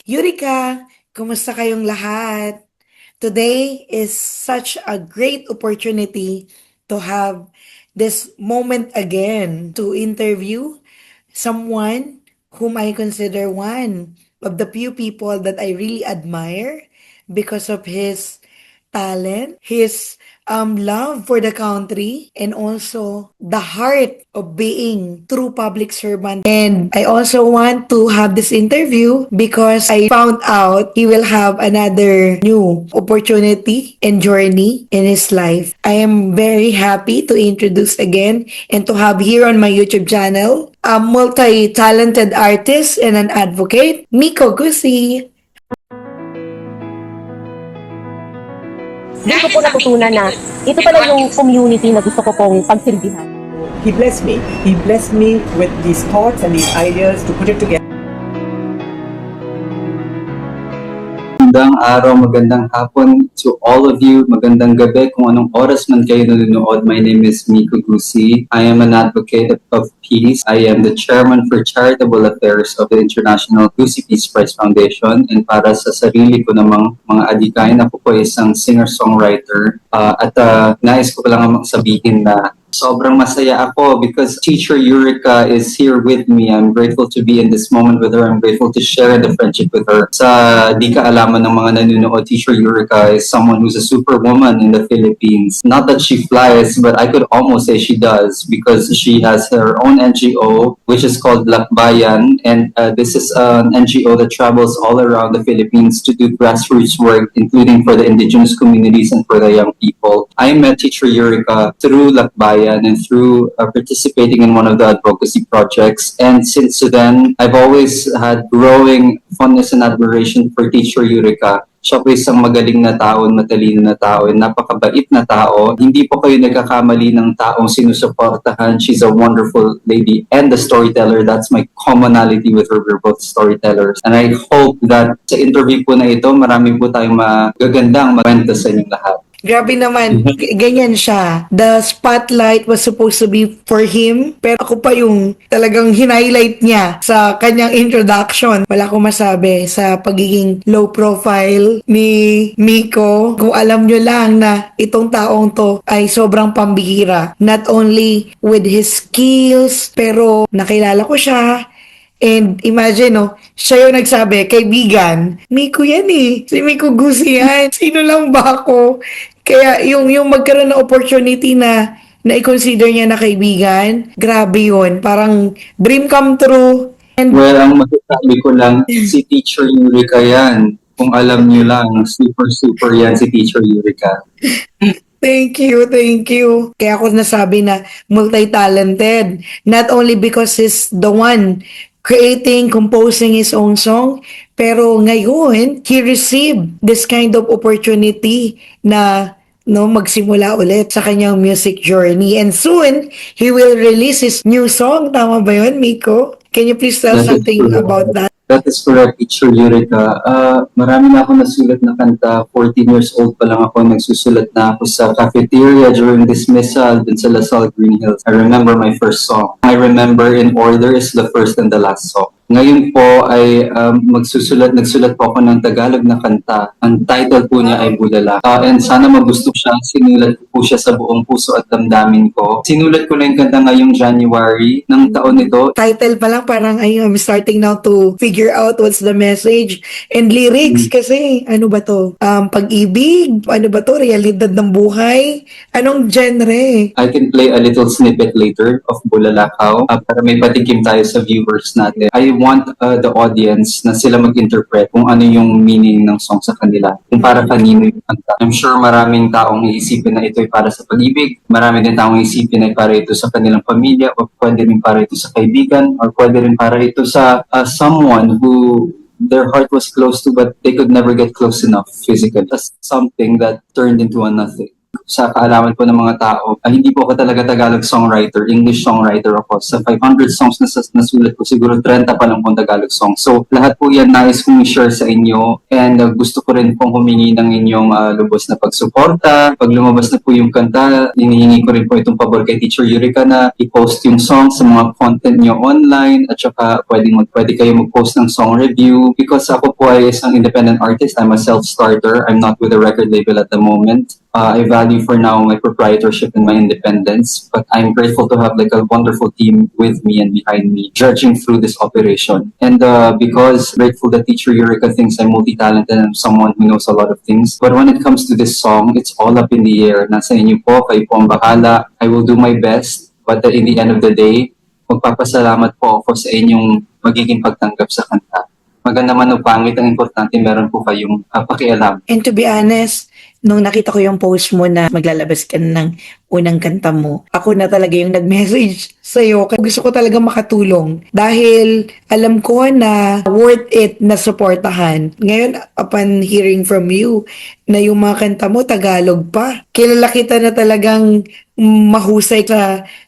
Yurika, kumusta kayong lahat? Today is such a great opportunity to have this moment again to interview someone whom I consider one of the few people that I really admire because of his talent, his love for the country, and also the heart of being true public servant. And I also want to have this interview because I found out he will have another new opportunity and journey in his life. I am very happy to introduce again and to have here on my YouTube channel a multi-talented artist and an advocate, Miko Gusi. Doon ko po natutunan na ito pala yung community na gusto ko pong pagsilbihan. He blessed me. He blessed me with these thoughts and these ideas to put it together. Magandang araw, magandang hapon to all of you. Magandang gabi kung anong oras man kayo nanonood. My name is Miko Gusi. I am an advocate of peace. I am the chairman for charitable affairs of the International Gusi Peace Prize Foundation. And para sa sarili ko namang mga adikain, ako po isang singer-songwriter. Nais ko lang sabihin na sobrang masaya ako because Teacher Eureka is here with me. I'm grateful to be in this moment with her. I'm grateful to share the friendship with her. Sa di kaalaman ng mga nanonood, Teacher Eureka is someone who's a superwoman in the Philippines. Not that she flies, but I could almost say she does because she has her own NGO, which is called Lakbayan. And this is an NGO that travels all around the Philippines to do grassroots work, including for the indigenous communities and for the young people. I met Teacher Eureka through Lakbayan and through participating in one of the advocacy projects. And since then, I've always had growing fondness and admiration for Teacher Eureka. Siya po isang magaling na tao, matalino na tao, and napakabait na tao. Hindi po kayo nagkakamali ng taong sinusuportahan. She's a wonderful lady and a storyteller. That's my commonality with her. We're both storytellers. And I hope that sa interview po na ito, marami po tayong magagandang magkwento sa inyong lahat. Grabe naman, ganyan siya. The spotlight was supposed to be for him, pero ako pa yung talagang hinighlight niya sa kanyang introduction. Wala akong masabi sa pagiging low profile ni Miko. Kung alam nyo lang na itong taong to ay sobrang pambihira. Not only with his skills, pero nakilala ko siya. And imagine, no, siya yung nagsabi, kaibigan, Miko yan eh. Si Miko Gusi yan. Sino lang ba ako? Kaya yung magkaroon ng opportunity na i-consider niya na kaibigan, grabe yun. Parang dream come true. And Well, ang masasabi ko lang, si Teacher Eureka yan. Kung alam niyo lang, super yan si Teacher Eureka. thank you. Kaya ako nasabi na multi-talented. Not only because he's the one creating, composing his own song, pero ngayon, he received this kind of opportunity na magsimula ulit sa kanyang music journey. And soon, he will release his new song. Tama ba yun, Miko? Can you please tell That is something correct. about that? That is correct, Teacher Eureka. Marami na ako nasulat na kanta. 14 years old pa lang ako. Nagsusulat na ako sa cafeteria during dismissal dun sa Lasal Green Hills. I remember my first song. I remember in order is the first and the last song. Ngayon po ay nagsulat po ako ng Tagalog na kanta. Ang title po niya ay Bulala. And sana magusto siya. Sinulat ko po siya sa buong puso at damdamin ko. Sinulat ko na yung kanta ngayong January ng taon ito. Title pa lang, parang I'm starting now to figure out what's the message. And lyrics, kasi ano ba to? Pag-ibig? Ano ba to? Realidad ng buhay? Anong genre? I can play a little snippet later of Bulalakaw para may patikim tayo sa viewers natin. I want the audience na sila mag-interpret kung ano yung meaning ng song sa kanila, kung para kanino yung kanta. I'm sure maraming taong iisipin na ito ay para sa pag-ibig, marami din taong iisipin na para ito sa kanilang pamilya, o pwede rin para ito sa kaibigan, or pwede rin para ito sa someone who their heart was close to but they could never get close enough physically. That's something that turned into a nothing. sa kaalaman po ng mga tao, hindi po ako talaga Tagalog songwriter, English songwriter ako. Sa 500 songs na nasulat ko, siguro 30 pa lang pong Tagalog songs. So, lahat po yan nais kong i-share sa inyo and gusto ko rin pong humingi ng inyong lubos na pagsuporta. Pag lumabas na po yung kanta, hinihingi ko rin po itong pabor kay Teacher Eureka na i-post yung song sa mga content nyo online at saka pwede kayo mag-post ng song review because ako po ay isang independent artist. I'm a self-starter. I'm not with a record label at the moment. I value for now my proprietorship and my independence, but I'm grateful to have like a wonderful team with me and behind me, judging through this operation. And because grateful that Teacher Eureka thinks I'm multi-talented and I'm someone who knows a lot of things. But when it comes to this song, it's all up in the air. Nasa inyo po, kayo po ang bahala. I will do my best, but in the end of the day, magpapasalamat po ako sa inyong magiging pagtanggap sa kanta. Maganda man o pangit, ang importante meron po kayong pakialam. And to be honest, nung nakita ko yung post mo na maglalabas ka ng unang kanta mo, ako na talaga yung nag-message sa'yo. Gusto ko talaga makatulong dahil alam ko na worth it na supportahan. Ngayon, upon hearing from you na yung mga kanta mo, Tagalog pa. Kilala kita na talagang mahusay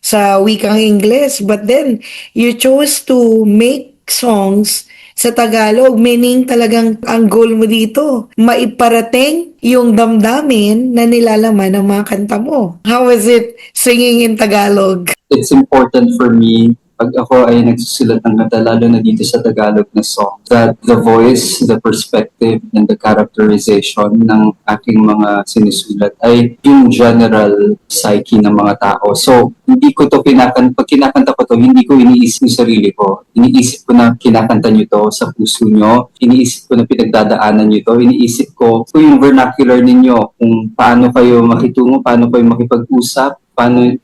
sa wikang Ingles. But then, you chose to make songs sa Tagalog, meaning talagang ang goal mo dito, maiparating yung damdamin na nilalaman ng mga kanta mo. How was it singing in Tagalog? It's important for me pag ako ay nagsusulat ng kanta, lalo na dito sa Tagalog na song, that the voice, the perspective, and the characterization ng aking mga sinusulat ay yung general psyche ng mga tao. So, hindi ko to pag kinakanta ko to, hindi ko iniisip yung sarili ko. Iniisip ko na kinakanta nyo to sa puso nyo. Iniisip ko na pinagdadaanan nyo to. Iniisip ko yung vernacular ninyo, kung paano kayo makitungo, paano kayo makipag-usap, paano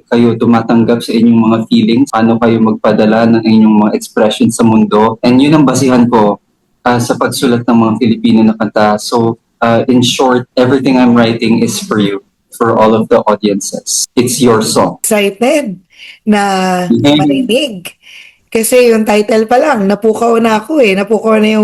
kayo tumatanggap sa inyong mga feelings, paano kayo magpadala ng inyong mga expressions sa mundo. And yun ang basihan ko sa pagsulat ng mga Filipino na kanta. So, in short, everything I'm writing is for you, for all of the audiences. It's your song. Excited na marinig. Kasi yung title pa lang, napukaw na ako eh. Napukaw na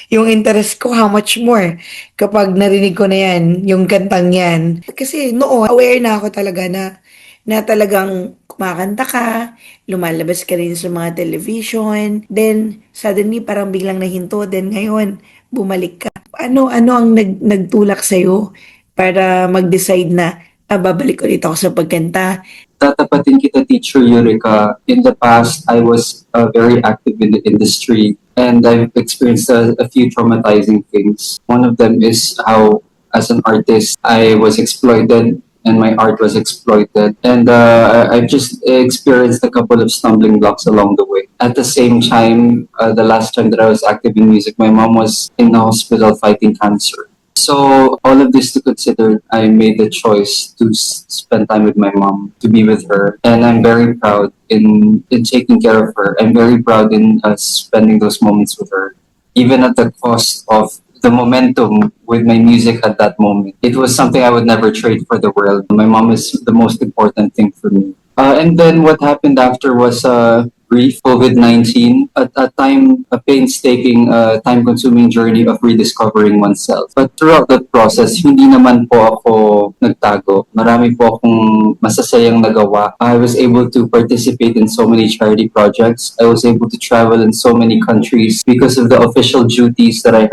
yung interest ko, how much more kapag narinig ko na yan, yung kantang yan. Kasi noon, aware na ako talaga na talagang kumakanta ka, lumalabas ka rin sa mga television, then suddenly parang biglang nahinto, then ngayon, bumalik ka. Ano ang nagtulak sa'yo para mag-decide na babalik ulit ako sa pagkanta? Tatapatin kita, Teacher Eureka. In the past, I was very active in the industry and I've experienced a few traumatizing things. One of them is how, as an artist, I was exploited and my art was exploited. And I've just experienced a couple of stumbling blocks along the way. At the same time, the last time that I was active in music, my mom was in the hospital fighting cancer. So all of this to consider, I made the choice to spend time with my mom, to be with her, and I'm very proud in taking care of her. I'm very proud in spending those moments with her, even at the cost of the momentum with my music at that moment. It was something I would never trade for the world. My mom is the most important thing for me. And then what happened after was brief COVID-19, a painstaking, time-consuming journey of rediscovering oneself. But throughout that process, hindi naman po ako nagtago. Marami po akong masasayang nagawa. I was able to participate in so many charity projects. I was able to travel in so many countries because of the official duties that I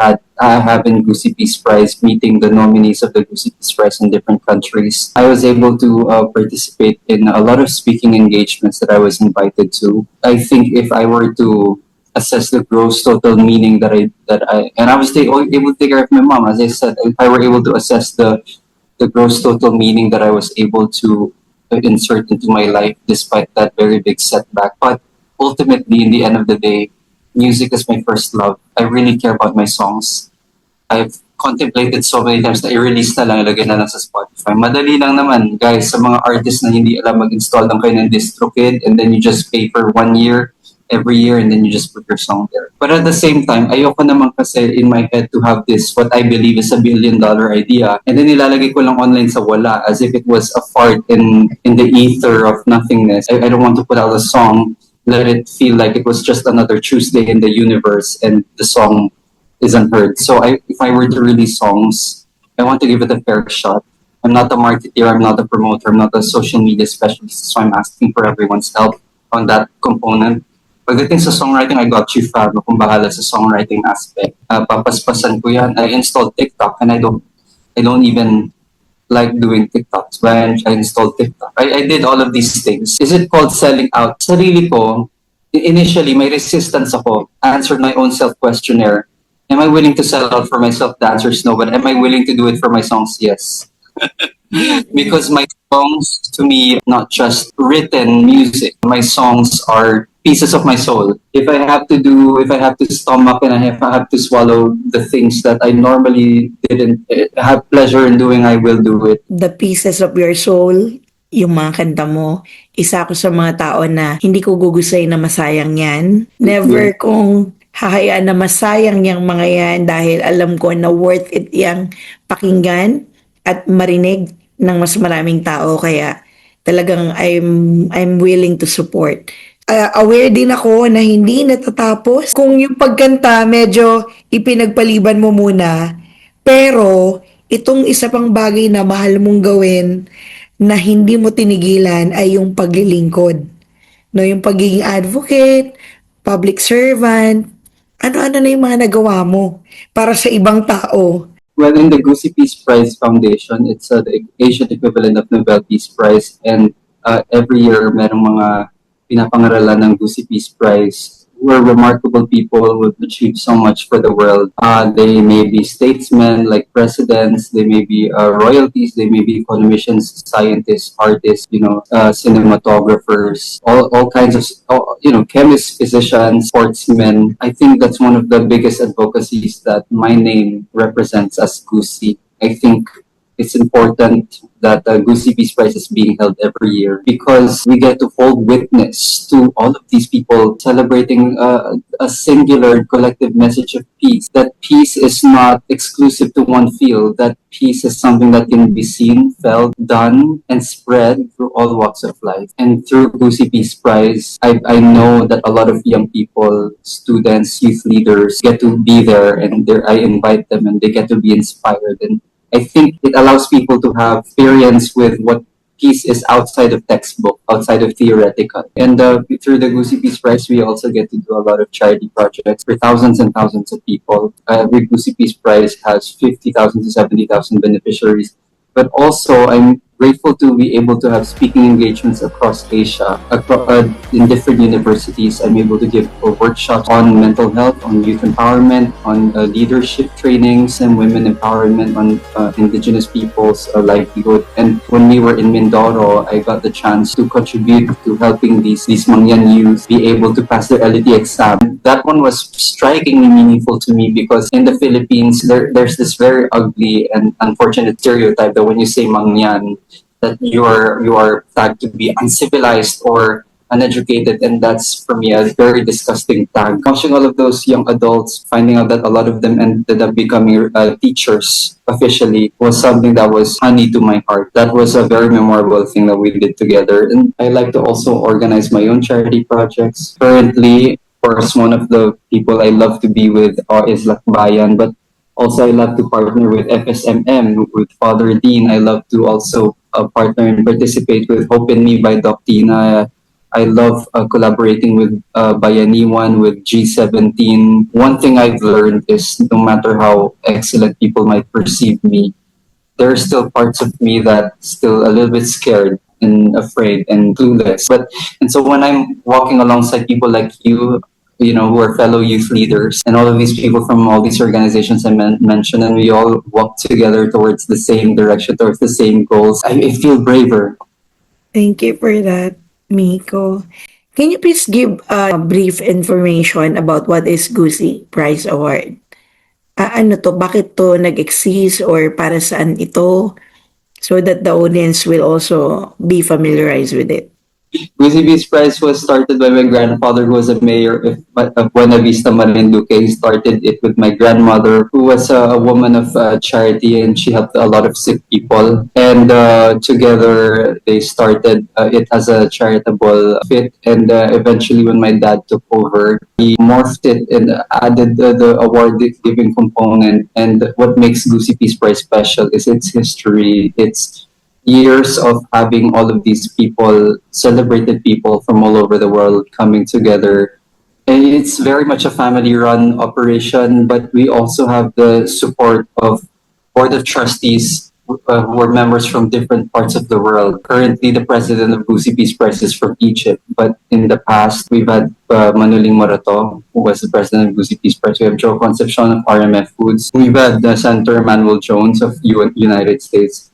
have in Goosey Peace Prize, meeting the nominees of the Goosey Peace Prize in different countries. I was able to participate in a lot of speaking engagements that I was invited to. I think if I were to assess the gross total meaning that I and I was able to take care of my mom, as I said, if I were able to assess the gross total meaning that I was able to insert into my life despite that very big setback. But ultimately, in the end of the day, music is my first love. I really care about my songs. I've contemplated so many times na i-release na lang, ilagay na lang sa Spotify. Madali lang naman, guys, sa mga artists na hindi alam mag-install lang kayo ng DistroKid and then you just pay for 1 year, every year, and then you just put your song there. But at the same time, ayoko naman kasi in my head to have this, what I believe is $1 billion idea, and then ilalagay ko lang online sa wala, as if it was a fart in the ether of nothingness. I don't want to put out a song, let it feel like it was just another Tuesday in the universe and the song isn't heard. So if I were to release songs, I want to give it a fair shot. I'm not a marketer, I'm not a promoter, I'm not a social media specialist, so I'm asking for everyone's help on that component. Pagdating sa songwriting, I got you, Fab, kung bahala sa songwriting aspect. Papaspasan ko yan. I installed TikTok and I don't even like doing TikToks. When I installed TikTok, I did all of these things. Is it called selling out? Sarili ko, initially, may resistance ako. I answered my own self-questionnaire. Am I willing to sell out for myself? The answer is no. But am I willing to do it for my songs? Yes. Because my songs, to me, not just written music. My songs are pieces of my soul. If I have to stomach and I have to swallow the things that I normally didn't have pleasure in doing, I will do it. The pieces of your soul, yung mga kanta mo, isa ako sa mga tao na hindi ko gugusay na masayang yan. Never kong hahayaan na masayang yung mga yan dahil alam ko na worth it yung pakinggan at marinig ng mas maraming tao. Kaya talagang I'm willing to support. Aware din ako na hindi natatapos. Kung yung pagkanta medyo ipinagpaliban mo muna, pero itong isa pang bagay na mahal mong gawin na hindi mo tinigilan ay yung paglilingkod. No, yung pagiging advocate, public servant, ano-ano na yung mga nagawa mo para sa ibang tao. Well, in the Gucci Peace Prize Foundation, it's the Asian equivalent of Nobel Peace Prize, and every year merong mga pinapangaralan ng Gucci Peace Prize who are remarkable people who have achieved so much for the world. They may be statesmen like presidents, they may be royalties, they may be economicians, scientists, artists, cinematographers, all kinds of, chemists, physicians, sportsmen. I think that's one of the biggest advocacies that my name represents as Gucci. I think it's important that the Gucci Peace Prize is being held every year because we get to hold witness to all of these people celebrating a singular collective message of peace. That peace is not exclusive to one field. That peace is something that can be seen, felt, done, and spread through all walks of life. And through Gucci Peace Prize, I know that a lot of young people, students, youth leaders get to be there, and I invite them and they get to be inspired. And I think it allows people to have experience with what peace is outside of textbook, outside of theoretical. And through the Gucci Peace Prize, we also get to do a lot of charity projects for thousands and thousands of people. Every Gucci Peace Prize has 50,000 to 70,000 beneficiaries. But also, I'm grateful to be able to have speaking engagements across Asia, in different universities. I'm able to give workshops on mental health, on youth empowerment, on leadership trainings and women empowerment, on indigenous people's livelihood. And when we were in Mindoro, I got the chance to contribute to helping these Mangyan youth be able to pass their LET exam. That one was strikingly meaningful to me because in the Philippines, there's this very ugly and unfortunate stereotype that when you say Mangyan, that you are tagged to be uncivilized or uneducated, and that's for me a very disgusting tag. Watching all of those young adults, finding out that a lot of them ended up becoming teachers officially was something that was honey to my heart. That was a very memorable thing that we did together. And I like to also organize my own charity projects. Currently, of course, one of the people I love to be with is Lakbayan, but also I love to partner with FSMM, with Father Dean. I love to also partner and participate with Hope in Me by Doc Tina. I love collaborating with Bayaniwan, with G17. One thing I've learned is no matter how excellent people might perceive me, there are still parts of me that's still a little bit scared and afraid and clueless. And so when I'm walking alongside people like you, who are fellow youth leaders and all of these people from all these organizations I mentioned, and we all walk together towards the same direction, towards the same goals, I feel braver. Thank you for that, Miko. Can you please give a brief information about what is Gucci Prize Award? Ano to? Bakit to nag-exist or para saan ito? So that the audience will also be familiarized with it. Gucci Bees Prize was started by my grandfather, who was a mayor of Buena Vista, Marinduque. He started it with my grandmother, who was a woman of charity, and she helped a lot of sick people. And together they started it as a charitable fit. And eventually, when my dad took over, he morphed it and added the award giving component. And what makes Gucci Peace Prize special is its history, its years of having all of these people, celebrated people from all over the world coming together. And it's very much a family run operation, but we also have the support of Board of Trustees who are members from different parts of the world. Currently, the president of Gucci Peace Prize is from Egypt, but in the past, we've had Manuling Morato, who was the president of Gucci Peace Prize. We have Joe Concepcion of RMF Foods. We've had Senator Emmanuel Jones of United States.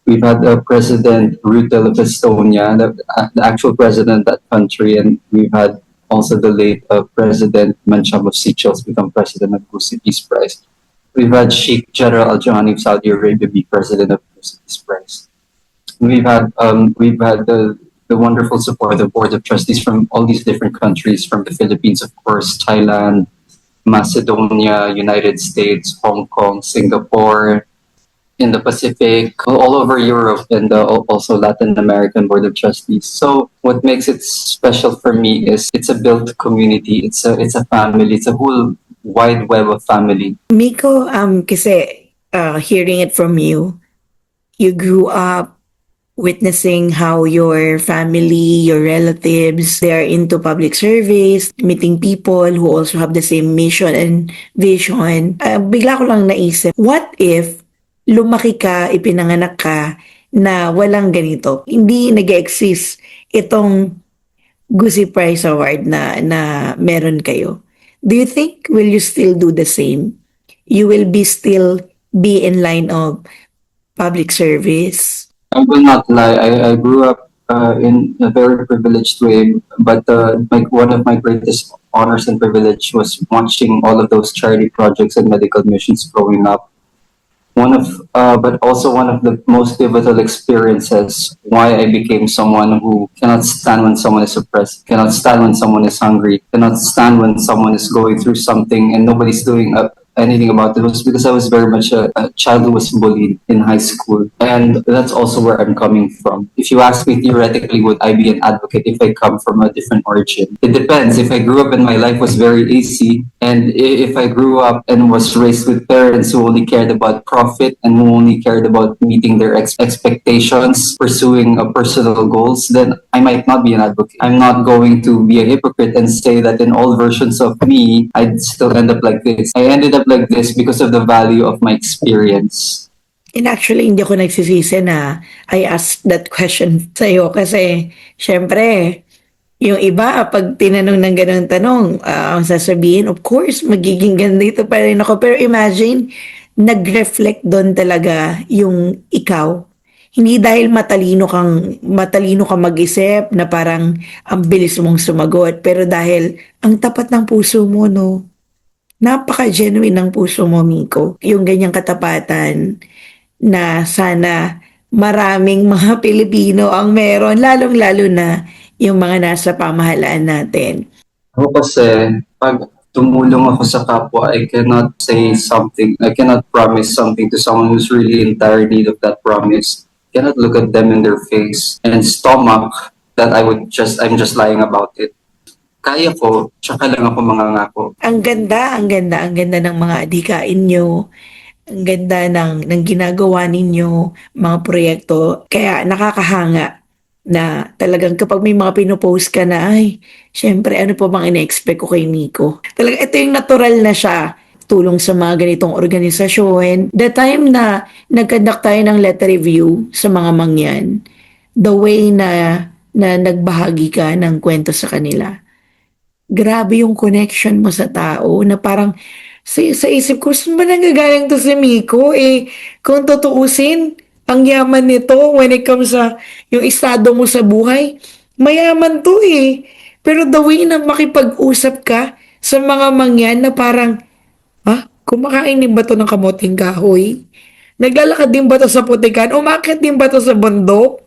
We've had President Rutel of Estonia, the actual president of that country, and we've had also the late President Mancham of Seychelles become president of Gucci Peace Prize. We've had Sheikh General Al Johanni of Saudi Arabia be president of Gucci Peace Prize. We've had the wonderful support of the Board of Trustees from all these different countries, from the Philippines, of course, Thailand, Macedonia, United States, Hong Kong, Singapore, in the Pacific, all over Europe, and also Latin American Board of Trustees. So what makes it special for me is it's a built community. It's a family. It's a whole wide web of family. Miko, kasi hearing it from you, you grew up witnessing how your family, your relatives, they are into public service, meeting people who also have the same mission and vision. Bigla ko lang naisip, what if lumaki ka, ipinanganak ka na walang ganito? Hindi nag-exist itong Gucci Prize Award na meron kayo. Do you think will you still do the same? You will still be in line of public service? I will not lie. I grew up in a very privileged way, but one of my greatest honors and privilege was watching all of those charity projects and medical missions growing up. But also one of the most pivotal experiences why I became someone who cannot stand when someone is oppressed, cannot stand when someone is hungry, cannot stand when someone is going through something and nobody's doing anything about it, was because I was very much a child who was bullied in high school. And that's also where I'm coming from. If you ask me theoretically, would I be an advocate if I come from a different origin? It depends. If I grew up and my life was very easy, and if I grew up and was raised with parents who only cared about profit and who only cared about meeting their expectations, pursuing personal goals, then I might not be an advocate. I'm not going to be a hypocrite and say that in all versions of me, I'd still end up like this. I ended up like this because of the value of my experience. And actually, hindi ako nagsisisi na I asked that question sa'yo kasi, syempre, yung iba, pag tinanong ng ganun tanong, ang sasabihin, of course, magiging ganito pa rin ako. Pero imagine, nag-reflect doon talaga yung ikaw. Hindi dahil matalino ka mag-isip na parang ang bilis mong sumagot, pero dahil ang tapat ng puso mo, no? Napaka-genuine ng puso mo, Miko. Yung ganyang katapatan na sana maraming mga Pilipino ang meron, lalong-lalo na yung mga nasa pamahalaan natin. Ako kasi, pag tumulong ako sa kapwa, I cannot say something, I cannot promise something to someone who's really in dire need of that promise. I cannot look at them in their face and stomach that I'm just lying about it. Kaya ko, tsaka lang ako mangangako. Ang ganda ng mga adhikain nyo. Ang ganda ng ginagawa ninyo, mga proyekto. Kaya nakakahanga na talagang kapag may mga pinopost ka na, ay, syempre, ano pa bang ina-expect ko kay Miko? Talaga, ito yung natural na siya. Tulong sa mga ganitong organisasyon. The time na nag-conduct tayo ng letter review sa mga mangyan, the way na nagbahagi ka ng kwento sa kanila, grabe yung connection mo sa tao na parang sa isip ko, saan ba nanggagaling to si Miko? Kung tutuusin, ang yaman nito when it comes sa yung estado mo sa buhay, mayaman to Pero the way na makipag-usap ka sa mga mangyan na parang, kumakain din ba to ng kamoting kahoy? Naglalakad din ba to sa putikan? Umakit din ba to sa bundok?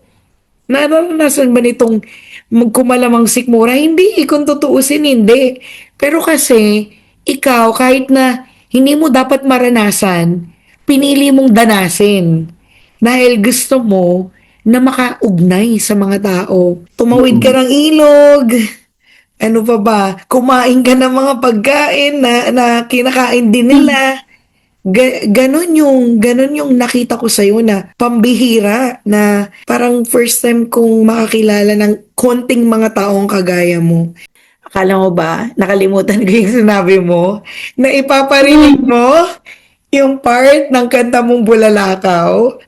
Naranasan ba nitong magkumalamang sikmura? Hindi, kung tutuusin, hindi. Pero kasi, ikaw, kahit na hindi mo dapat maranasan, pinili mong danasin. Dahil gusto mo na makaugnay sa mga tao. Tumawid ka ng ilog. Ano pa ba? Kumain ka ng mga pagkain na kinakain din nila. Ganon yung nakita ko sa'yo na pambihira na parang first time kong makakilala ng konting mga taong kagaya mo. Akala mo ba, nakalimutan ko yung sinabi mo, na ipaparinig mo yung part ng kanta mong Bulalakaw?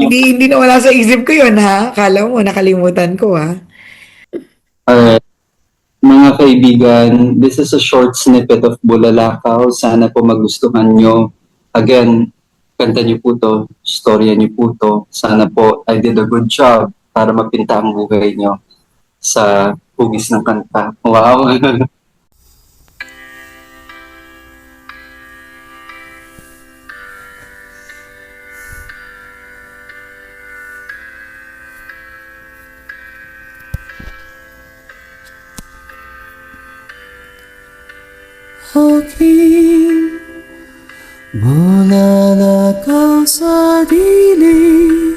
Hindi na wala sa isip ko yun, ha? Akala mo, nakalimutan ko, ha? Alright. Mga kaibigan, this is a short snippet of Bulalakaw. Sana po magustuhan nyo. Again, kanta nyo po to, storya nyo po to. Sana po I did a good job para mapinta ang buhay nyo sa hugis ng kanta. Wow! Aking bulalakaw sa dilim.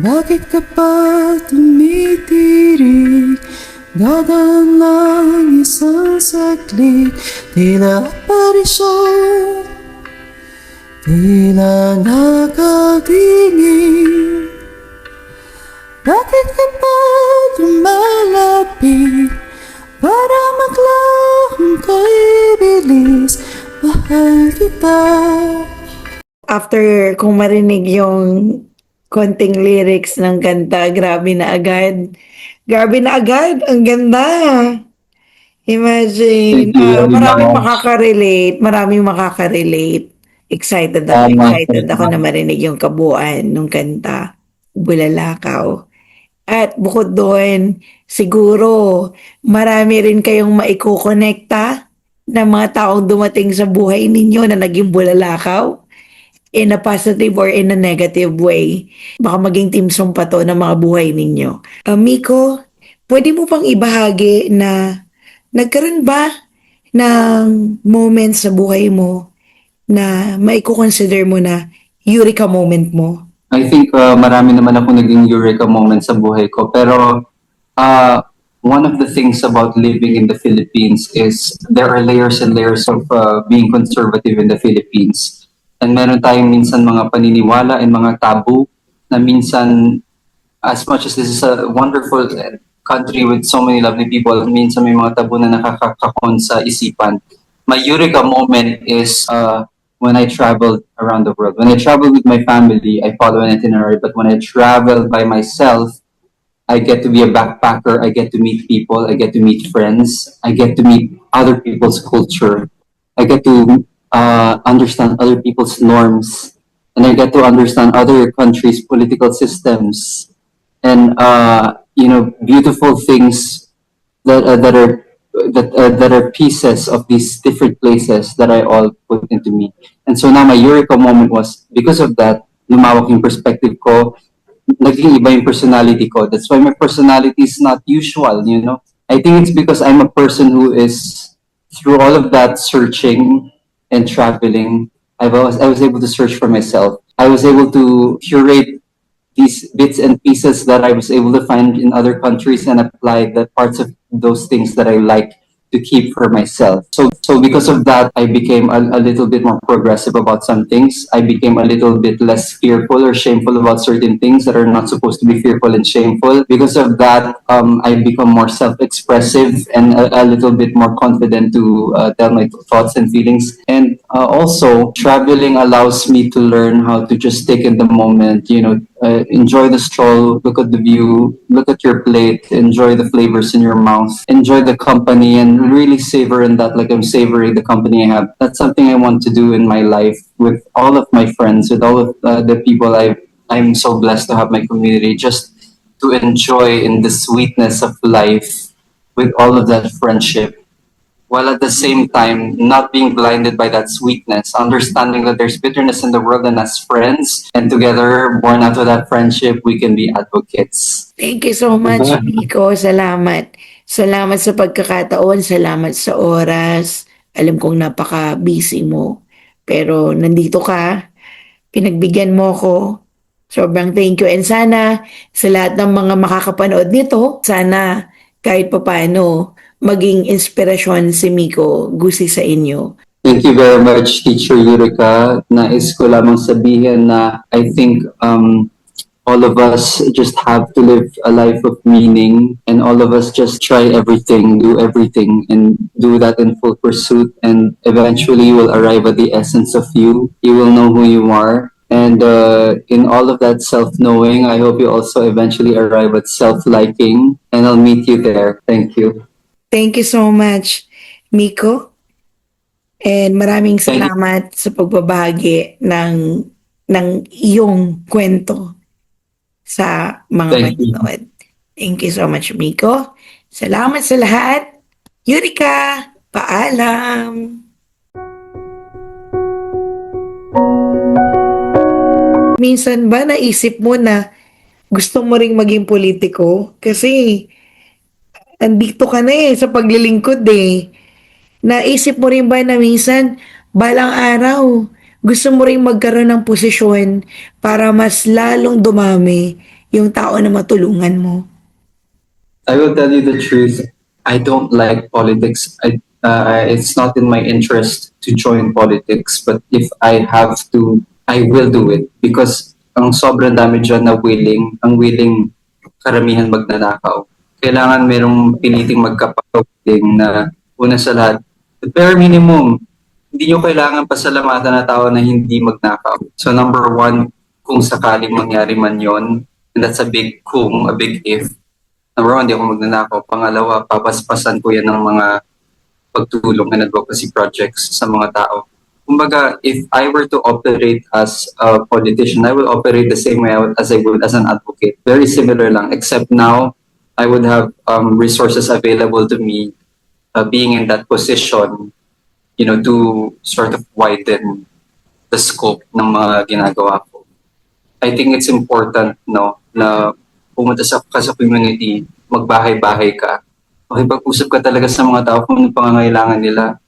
Bakit ka pa tumitirik? Dadaan lang isang saglit. Tila aparisyon, tila nakatingin. Bakit ka pa lumalapit? Para maglahong kay bilis, mahal kita. After kung marinig yung konting lyrics ng kanta, grabe na agad. Grabe na agad. Ang ganda. Imagine. Thank you very Maraming much. makaka-relate. Maraming makaka-relate. Excited ako. Tama, Excited ako tama. na marinig yung kabuuan ng kanta. Bulalakaw. At bukod doon, siguro marami rin kayong maikukonekta na mga taong dumating sa buhay ninyo na naging bulalakaw in a positive or in a negative way. Baka maging teamsong pa to ng mga buhay ninyo. Miko, pwede mo pang ibahagi na nagkaroon ba ng moments sa buhay mo na maiko-consider mo na eureka moment mo? I think marami naman ako naging eureka moment sa buhay ko. Pero one of the things about living in the Philippines is there are layers and layers of being conservative in the Philippines. And meron tayong minsan mga paniniwala and mga tabu na minsan, as much as this is a wonderful country with so many lovely people, minsan may mga tabu na nakakakakon sa isipan. My eureka moment is when I traveled around the world. When I travel with my family, I follow an itinerary. But when I travel by myself, I get to be a backpacker. I get to meet people. I get to meet friends. I get to meet other people's culture. I get to understand other people's norms. And I get to understand other countries' political systems. And, beautiful things that are pieces of these different places that I all put into me. And so now my eureka moment was because of that, lumawak yung perspective ko, naging iba yung personality ko. That's why my personality is not usual, you know. I think it's because I'm a person who is through all of that searching and traveling, I was able to search for myself. I was able to curate these bits and pieces that I was able to find in other countries and apply the parts of those things that I like to keep for myself. So because of that, I became a little bit more progressive about some things. I became a little bit less fearful or shameful about certain things that are not supposed to be fearful and shameful. Because of that, I become more self-expressive and a little bit more confident to tell my thoughts and feelings. And also, traveling allows me to learn how to just take in the moment, enjoy the stroll, look at the view, look at your plate, enjoy the flavors in your mouth, enjoy the company, and really savor in that like I'm savoring the company I have. That's something I want to do in my life with all of my friends, with all of the people I'm so blessed to have my community, just to enjoy in the sweetness of life with all of that friendship while at the same time not being blinded by that sweetness, understanding that there's bitterness in the world, and as friends and together, born out of that friendship, we can be advocates. Thank you so much, Miko. Salamat. Salamat sa pagkakataon. Salamat sa oras. Alam kong napaka-busy mo. Pero nandito ka. Pinagbigyan mo ko. Sobrang thank you. And sana sa lahat ng mga makakapanood nito, sana kahit papaano maging inspirasyon si Miko Gusi sa inyo. Thank you very much, Teacher Yurika. Nais ko lamang sabihin na I think all of us just have to live a life of meaning, and all of us just try everything, do everything, and do that in full pursuit. And eventually you will arrive at the essence of you. You will know who you are. And in all of that self-knowing, I hope you also eventually arrive at self-liking. And I'll meet you there. Thank you. Thank you so much, Miko. And maraming Thank you. salamat sa pagbabahagi ng iyong kwento sa mga Thank you. manonood. Thank you so much, Miko. Salamat sa lahat. Yurika, paalam. Minsan ba naisip mo na gusto mo ring maging politiko? Kasi andito ka na sa paglilingkod Naisip mo rin ba na minsan, balang araw, gusto mo rin magkaroon ng posisyon para mas lalong dumami yung tao na matulungan mo? I will tell you the truth. I don't like politics. It's not in my interest to join politics. But if I have to, I will do it. Because ang sobrang dami dyan na ang willing karamihan magnanakaw. Kailangan merong piliting magkapag-willing na una sa lahat, the bare minimum, hindi nyo kailangan pasalamatan na tao na hindi magnakaw. So number one, kung sakaling mangyari man yon, and that's a big kung, a big if. Number one, hindi ako magnanakaw. Pangalawa, papaspasan ko yan ng mga pagtulong and advocacy projects sa mga tao. Kumbaga, if I were to operate as a politician, I will operate the same way as I would as an advocate. Very similar lang, except now, I would have resources available to me being in that position, to sort of widen the scope ng mga ginagawa ko. I think it's important, na pumunta ka sa community, magbahay-bahay ka, makipag-usap ka talaga sa mga tao kung anong pangangailangan nila.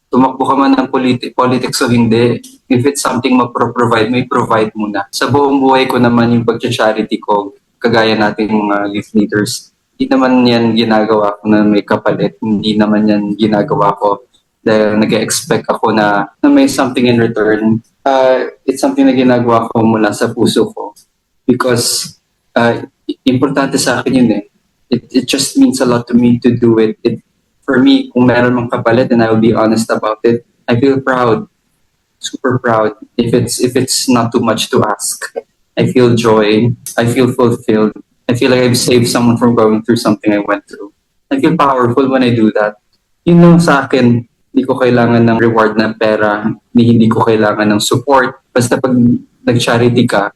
Tumakbo ka man ng politics o hindi, if it's something mag-provide, may provide muna. Sa buong buhay ko naman yung pag-charity ko, kagaya nating mga youth leaders, hindi naman yan ginagawa ko na may kapalit. Hindi naman yan ginagawa ko dahil nag-expect ako na may something in return. It's something na ginagawa ko mula sa puso ko. Because importante sa akin yun It just means a lot to me to do it. For me, kung meron mang kapalit, and I will be honest about it, I feel proud. Super proud. If it's not too much to ask. I feel joy. I feel fulfilled. I feel like I've saved someone from going through something I went through. I feel powerful when I do that. Yun lang sa akin, hindi ko kailangan ng reward na pera, hindi ko kailangan ng support. Basta pag nag-charity ka,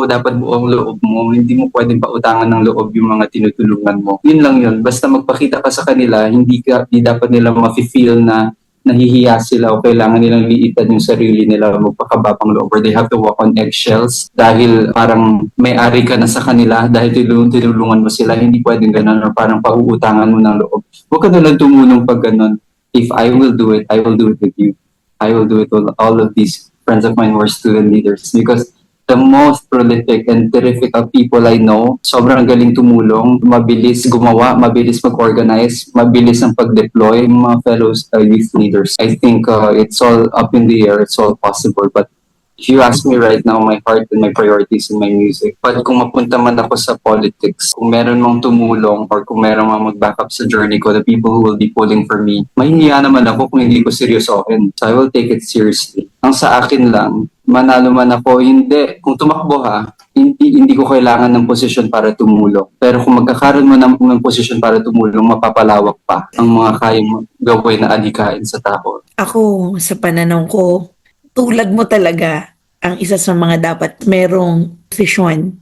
dapat buo ang loob mo. Hindi mo pwedeng pautangan ng loob yung mga tinutulungan mo. Yun lang yun. Basta magpakita ka sa kanila, hindi dapat nila mafe-feel na nahihiya sila o kailangan nilang liitan yung sarili nila, magpakababang loob, or they have to walk on eggshells dahil parang may-ari ka na sa kanila dahil tinulungan mo sila. Hindi pwedeng ganun, or parang pauutangan mo ng loob. Huwag ka nalang tumulong pag ganun. If I will do it, I will do it with you. I will do it with all of these friends of mine who are student leaders, because the most prolific and terrific people I know, sobrang galing tumulong, mabilis gumawa, mabilis mag-organize, mabilis ang pag-deploy ng mga fellows youth leaders. I think it's all up in the air, it's all possible. But if you ask me right now, my heart and my priorities in my music. But kung mapunta man ako sa politics, kung meron mang tumulong or kung meron mang mag-backup sa journey ko, the people who will be pulling for me, mahihiya naman ako kung hindi ko seryosohin. So I will take it seriously. Ang sa akin lang, manalo man ako, hindi. Kung tumakbo hindi ko kailangan ng posisyon para tumulong. Pero kung magkakaroon mo ng posisyon para tumulong, mapapalawak pa ang mga kayang gawin na adhikain sa tao. Ako, sa pananaw ko, tulad mo talaga ang isa sa mga dapat merong posisyon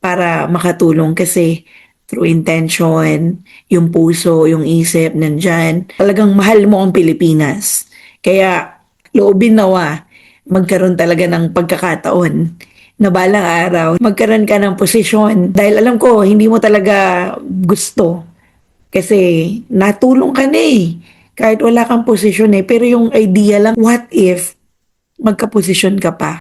para makatulong, kasi through intention, yung puso, yung isip, nandyan. Talagang mahal mo ang Pilipinas. Kaya, loobin nawa, magkaroon talaga ng pagkakataon na balang araw, magkaroon ka ng posisyon. Dahil alam ko, hindi mo talaga gusto. Kasi natulong ka na eh. Kahit wala kang posisyon eh. Pero yung idea lang, what if magka-posisyon ka pa?